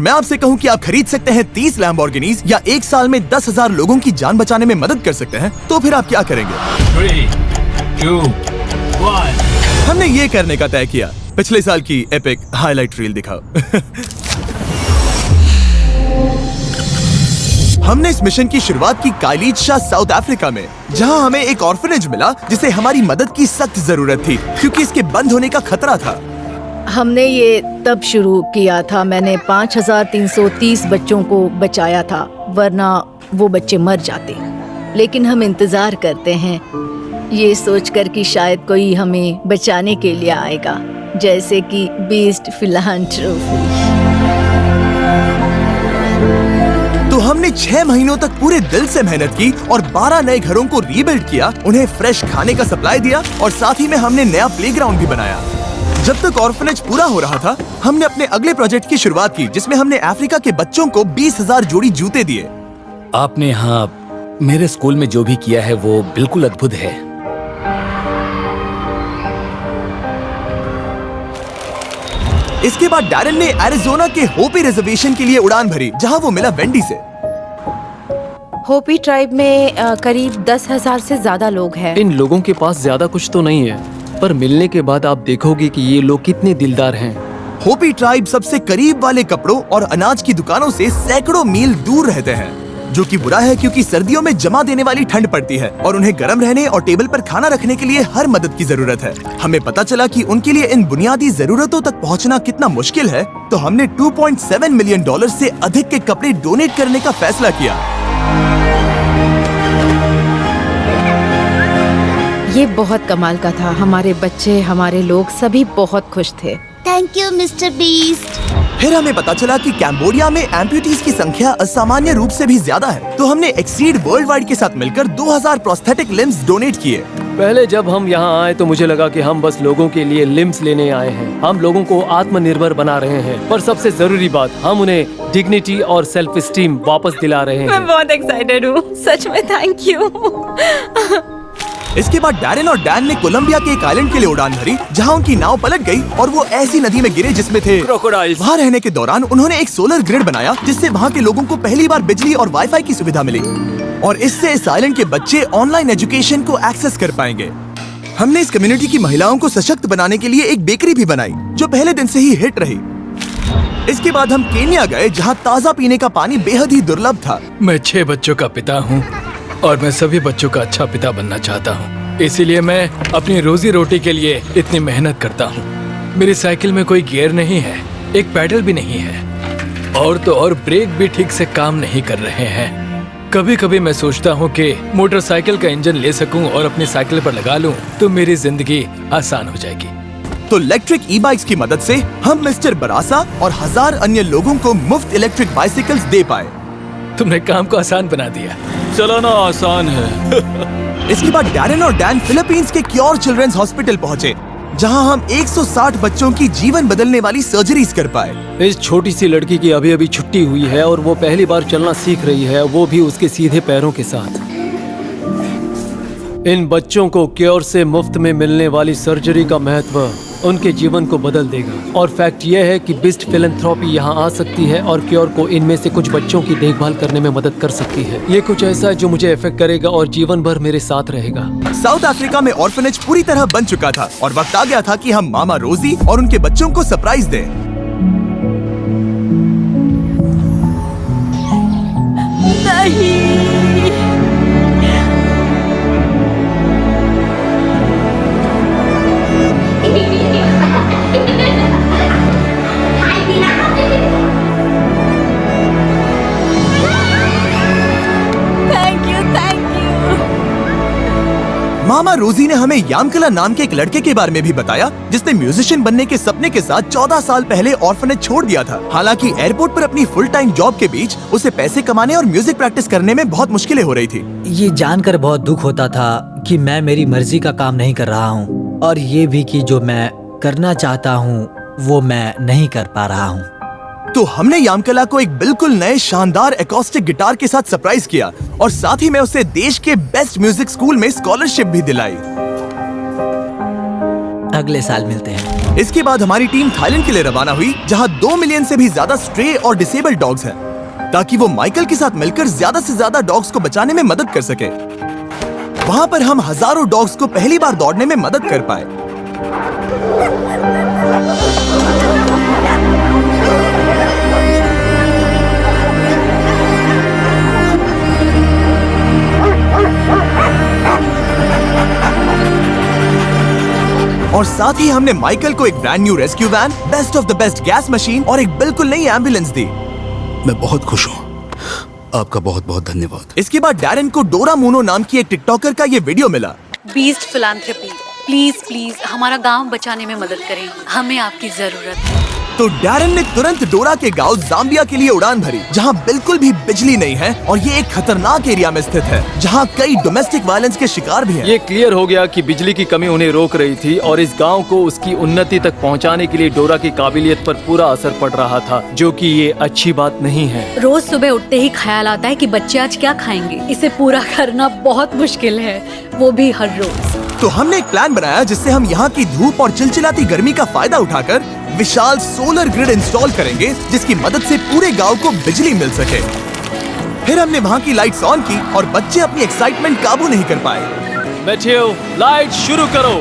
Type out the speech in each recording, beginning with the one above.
मैं आपसे कहूं कि आप खरीद सकते हैं 30 लैम्बोर्गिनीज या एक साल में 10,000 लोगों की जान बचाने में मदद कर सकते हैं, तो फिर आप क्या करेंगे? 3, 2, 1। हमने ये करने का तय किया। पिछले साल की एपिक हाईलाइट रील दिखाओ। हमने इस मिशन की शुरुआत की काइलीचा, साउथ अफ्रीका में, जहां हमें एक ऑर्फनेज मिला जिसे हमारी मदद की सख्त जरूरत थी क्योंकि इसके बंद होने का खतरा था। हमने ये तब शुरू किया था, मैंने 5330 बच्चों को बचाया था, वरना वो बच्चे मर जाते। लेकिन हम इंतजार करते हैं, ये सोचकर कि शायद कोई हमें बचाने के लिए आएगा, जैसे कि बीस्ट फिलांथ्रोपी। तो हमने 6 महीनों तक पूरे दिल से मेहनत की और 12 नए घरों को रीबिल्ड किया, उन्हें फ्रेश खाने का सप्लाई दिया और साथ ही में हमने नया प्लेग्राउंड भी बनाया। जब तक ऑर्फनेज पूरा हो रहा था, हमने अपने अगले प्रोजेक्ट की शुरुआत की, जिसमें हमने अफ्रीका के बच्चों को 20,000 जोड़ी जूते दिए। आपने यहाँ मेरे स्कूल में जो भी किया है वो बिल्कुल अद्भुत है। इसके बाद डैरेन ने एरिज़ोना के होपी रिजर्वेशन के लिए उड़ान भरी, जहां वो मिला वेंडी से। होपी ट्राइब में करीब 10,000 से ज्यादा लोग हैं। इन लोगों के पास ज्यादा कुछ तो नहीं है, पर मिलने के बाद आप देखोगे कि ये लोग कितने दिलदार हैं। होपी ट्राइब सबसे करीब वाले कपड़ों और अनाज की दुकानों से सैकड़ों मील दूर रहते हैं, जो कि बुरा है क्योंकि सर्दियों में जमा देने वाली ठंड पड़ती है और उन्हें गर्म रहने और टेबल पर खाना रखने के लिए हर मदद की जरूरत है। हमें पता चला कि उनके लिए इन बुनियादी जरूरतों तक पहुंचना कितना मुश्किल है, तो हमने $2.7 मिलियन से अधिक के कपड़े डोनेट करने का फैसला किया। ये बहुत कमाल का था। हमारे बच्चे, हमारे लोग सभी बहुत खुश थे। Thank you mister beast. फिर हमें पता चला कि कैम्बोडिया में एम्प्यूटीज की संख्या असामान्य रूप से भी ज्यादा है, तो हमने एक्सीड वर्ल्ड वाइड के साथ मिलकर 2000 प्रोस्थेटिक लिम्स डोनेट किए। पहले जब हम यहाँ आए तो मुझे लगा कि हम बस लोगों के लिए लिम्स लेने आए हैं, हम लोगों को आत्मनिर्भर बना रहे हैं, पर सबसे जरूरी बात, हम उन्हें डिग्निटी और सेल्फ स्टीम वापस दिला रहे हैं। मैं बहुत एक्साइटेड हूँ, सच में थैंक यू। इसके बाद डैरेन और डैन ने कोलंबिया के एक आइलैंड के लिए उड़ान भरी, जहां उनकी नाव पलट गई और वो ऐसी नदी में गिरे जिसमें थे क्रोकोडाइल्स। वहाँ रहने के दौरान उन्होंने एक सोलर ग्रिड बनाया, जिससे वहाँ के लोगों को पहली बार बिजली और वाईफाई की सुविधा मिली और इससे इस आइलैंड के बच्चे ऑनलाइन एजुकेशन को एक्सेस कर पाएंगे। हमने इस कम्युनिटी की महिलाओं को सशक्त बनाने के लिए एक बेकरी भी बनाई, जो पहले दिन से ही हिट रही। इसके बाद हम केन्या गए, जहाँ ताज़ा पीने का पानी बेहद ही दुर्लभ था। मैं 6 बच्चों का पिता हूँ और मैं सभी बच्चों का अच्छा पिता बनना चाहता हूँ, इसीलिए मैं अपनी रोजी रोटी के लिए इतनी मेहनत करता हूँ। मेरी साइकिल में कोई गियर नहीं है, एक पैडल भी नहीं है, और तो और ब्रेक भी ठीक से काम नहीं कर रहे हैं। कभी कभी मैं सोचता हूँ कि मोटरसाइकिल का इंजन ले सकूँ और अपनी साइकिल पर लगा लूँ तो मेरी जिंदगी आसान हो जाएगी। तो इलेक्ट्रिक ई बाइक्स की मदद से हम मिस्टर बरासा और 1000 अन्य लोगों को मुफ्त इलेक्ट्रिक बाइसिकल्स दे पाए। तुमने काम को आसान बना दिया। चलाना आसान है। इसके बाद डैरेन और डैन फिलीपींस के क्योर चिल्ड्रंस हॉस्पिटल पहुंचे, जहां हम 160 बच्चों की जीवन बदलने वाली सर्जरीज कर पाए। इस छोटी सी लड़की की अभी अभी छुट्टी हुई है और वो पहली बार चलना सीख रही है, वो भी उसके सीधे पैरों के साथ। इन बच्चों को क्योर से मुफ्त में मिलने वाली सर्जरी का महत्व उनके जीवन को बदल देगा। और फैक्ट यह है कि बिस्ट फिलैंथ्रोपी यहाँ आ सकती है और क्योर को इनमें से कुछ बच्चों की देखभाल करने में मदद कर सकती है। ये कुछ ऐसा है जो मुझे इफेक्ट करेगा और जीवन भर मेरे साथ रहेगा। साउथ अफ्रीका में ऑर्फनेज पूरी तरह बन चुका था और वक्त आ गया था कि हम मामा रोजी और उनके बच्चों को सरप्राइज दें। मामा रोजी ने हमें यामकला नाम के एक लड़के के बारे में भी बताया, जिसने म्यूजिशियन बनने के सपने के साथ 14 साल पहले ऑर्फनेज छोड़ दिया था। हालांकि एयरपोर्ट पर अपनी फुल टाइम जॉब के बीच उसे पैसे कमाने और म्यूजिक प्रैक्टिस करने में बहुत मुश्किलें हो रही थी। ये जानकर बहुत दुख होता था कि मैं मेरी मर्जी का काम नहीं कर रहा हूँ और ये भी कि जो मैं करना चाहता हूँ वो मैं नहीं कर पा रहा हूँ। तो हमने यामकला को एक बिल्कुल नए शानदार एकॉस्टिक गिटार के साथ सरप्राइज किया और साथ ही में उसे देश के बेस्ट म्यूजिक स्कूल में स्कॉलरशिप भी दिलाई। अगले साल मिलते हैं। इसके बाद हमारी टीम थाईलैंड के लिए रवाना हुई, जहां 2 मिलियन से भी ज्यादा स्ट्रे और डिसेबल्ड डॉग्स हैं, ताकि वो माइकल के साथ मिलकर ज्यादा से ज्यादा डॉग्स को बचाने में मदद कर सके। वहां पर हम हजारों डॉग्स को पहली बार दौड़ने में मदद कर पाए। और साथ ही हमने माइकल को एक brand new rescue van, best of the best gas machine और एक बिल्कुल नई एम्बुलेंस दी। मैं बहुत खुश हूँ, आपका बहुत बहुत धन्यवाद। इसके बाद डैरेन को डोरा मोनो नाम की एक टिकटॉकर का ये वीडियो मिला। बीस्ट फिलैंथ्रोपी, प्लीज प्लीज हमारा गांव बचाने में मदद करें, हमें आपकी जरूरत है। तो डैरेन ने तुरंत डोरा के गांव जाम्बिया के लिए उड़ान भरी, जहां बिल्कुल भी बिजली नहीं है और ये एक खतरनाक एरिया में स्थित है, जहां कई डोमेस्टिक वायलेंस के शिकार भी हैं। ये क्लियर हो गया कि बिजली की कमी उन्हें रोक रही थी और इस गांव को उसकी उन्नति तक पहुंचाने के लिए डोरा की काबिलियत पर पूरा असर पड़ रहा था, जो कि ये अच्छी बात नहीं है। रोज सुबह उठते ही ख्याल आता है कि बच्चे आज क्या खाएंगे। इसे पूरा करना बहुत मुश्किल है, वो भी हर रोज। तो हमने एक प्लान बनाया जिससे हम यहाँ की धूप और चिलचिलाती गर्मी का फायदा उठाकर विशाल सोलर ग्रिड इंस्टॉल करेंगे, जिसकी मदद से पूरे गांव को बिजली मिल सके। फिर हमने वहाँ की लाइट्स ऑन की और बच्चे अपनी एक्साइटमेंट काबू नहीं कर पाए। मैथ्यू, लाइट शुरू करो।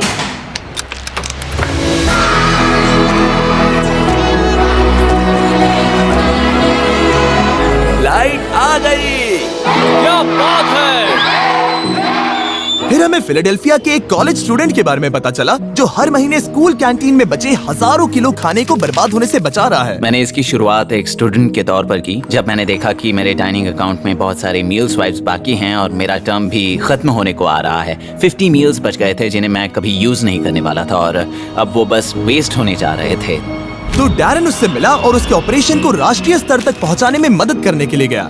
लाइट आ गई, क्या बात है। फिर हमें फिलाडेल्फिया के एक कॉलेज स्टूडेंट के बारे में पता चला, जो हर महीने स्कूल कैंटीन में बचे हजारों किलो खाने को बर्बाद होने से बचा रहा है। मैंने इसकी शुरुआत एक स्टूडेंट के तौर पर की, जब मैंने देखा कि मेरे डाइनिंग अकाउंट में बहुत सारे मील स्वाइप्स बाकी हैं और मेरा टर्म भी खत्म होने को आ रहा है। 50 मील्स बच गए थे जिन्हें मैं कभी यूज नहीं करने वाला था और अब वो बस वेस्ट होने जा रहे थे। तो डैरेन उससे मिला और उसके ऑपरेशन को राष्ट्रीय स्तर तक पहुंचाने में मदद करने के लिए गया।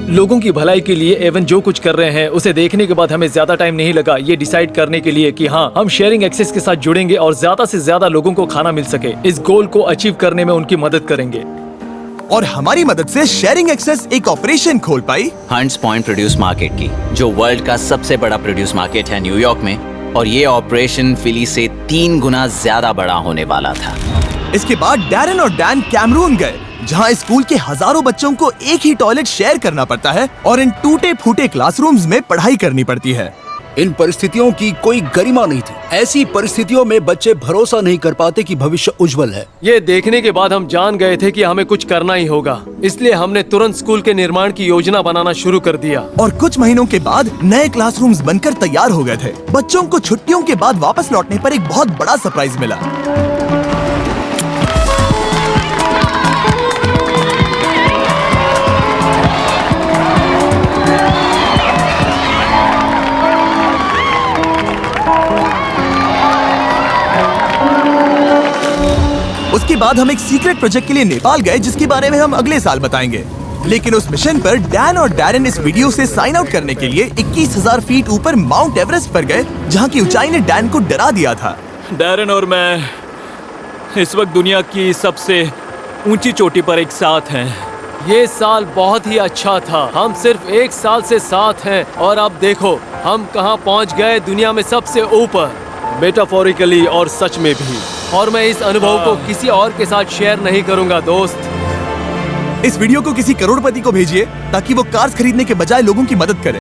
लोगों की भलाई के लिए एवन जो कुछ कर रहे हैं उसे देखने के बाद हमें ज्यादा टाइम नहीं लगा ये डिसाइड करने के लिए कि हाँ, हम शेयरिंग एक्सेस के साथ जुड़ेंगे और ज्यादा से ज्यादा लोगों को खाना मिल सके। इस गोल को अचीव करने में उनकी मदद करेंगे। और हमारी मदद से शेयरिंग एक्सेस एक ऑपरेशन खोल पाई हंट्स पॉइंट प्रोड्यूस मार्केट की, जो वर्ल्ड का सबसे बड़ा प्रोड्यूस मार्केट है न्यूयॉर्क में, और ये ऑपरेशन फिली से 3 गुना ज्यादा बड़ा होने वाला था। इसके बाद डैरेन और डैन कैमरून गए, जहां स्कूल के हजारों बच्चों को एक ही टॉयलेट शेयर करना पड़ता है और इन टूटे फूटे क्लासरूम्स में पढ़ाई करनी पड़ती है। इन परिस्थितियों की कोई गरिमा नहीं थी। ऐसी परिस्थितियों में बच्चे भरोसा नहीं कर पाते कि भविष्य उज्जवल है। ये देखने के बाद हम जान गए थे कि हमें कुछ करना ही होगा, इसलिए हमने तुरंत स्कूल के निर्माण की योजना बनाना शुरू कर दिया। और कुछ महीनों के बाद नए क्लासरूम्स बनकर तैयार हो गए थे। बच्चों को छुट्टियों के बाद वापस लौटने पर एक बहुत बड़ा सरप्राइज मिला। उसके बाद हम एक सीक्रेट प्रोजेक्ट के लिए नेपाल गए, जिसके बारे में हम अगले साल बताएंगे। लेकिन उस मिशन पर डैन और डैरेन इस वीडियो से साइन आउट करने के लिए 21,000 फीट ऊपर माउंट एवरेस्ट पर गए, जहां की ऊंचाई ने डैन को डरा दिया था। डैरेन और मैं इस वक्त दुनिया की सबसे ऊंची चोटी पर एक साथ हैं। ये साल बहुत ही अच्छा था। हम सिर्फ 1 साल से साथ हैं और अब देखो हम कहां पहुंच गए, दुनिया में सबसे ऊपर, मेटाफोरिकली और सच में भी। और मैं इस अनुभव को किसी और के साथ शेयर नहीं करूंगा दोस्त। इस वीडियो को किसी करोड़पति को भेजिए ताकि वो कार्स खरीदने के बजाय लोगों की मदद करे।